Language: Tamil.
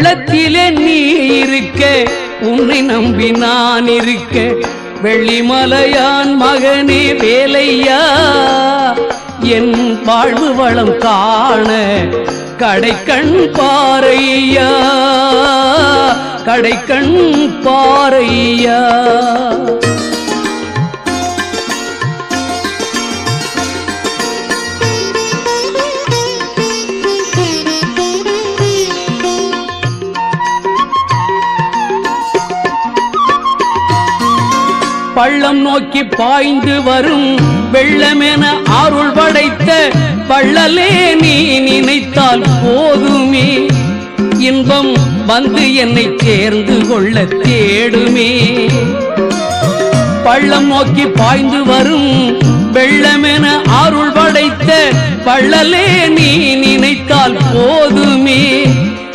உள்ளத்திலே நீ இருக்க, உன்னை நம்பி நான் இருக்க, வெள்ளிமலையான் மகனே வேலையா, என் வாழ்வு வளம் காண கடைக்கண் பாறையா, கடைக்கண் பாறையா. பள்ளம் நோக்கி பாய்ந்து வரும் வெள்ளமென அருள் படைத்த பள்ளலே நீ நினைத்தால் போதுமே, இன்பம் வந்து என்னை சேர்ந்து கொள்ள தேடுமே. பள்ளம் நோக்கி பாய்ந்து வரும் வெள்ளமென அருள் படைத்த பள்ளலே நீ நினைத்தால் போதுமே,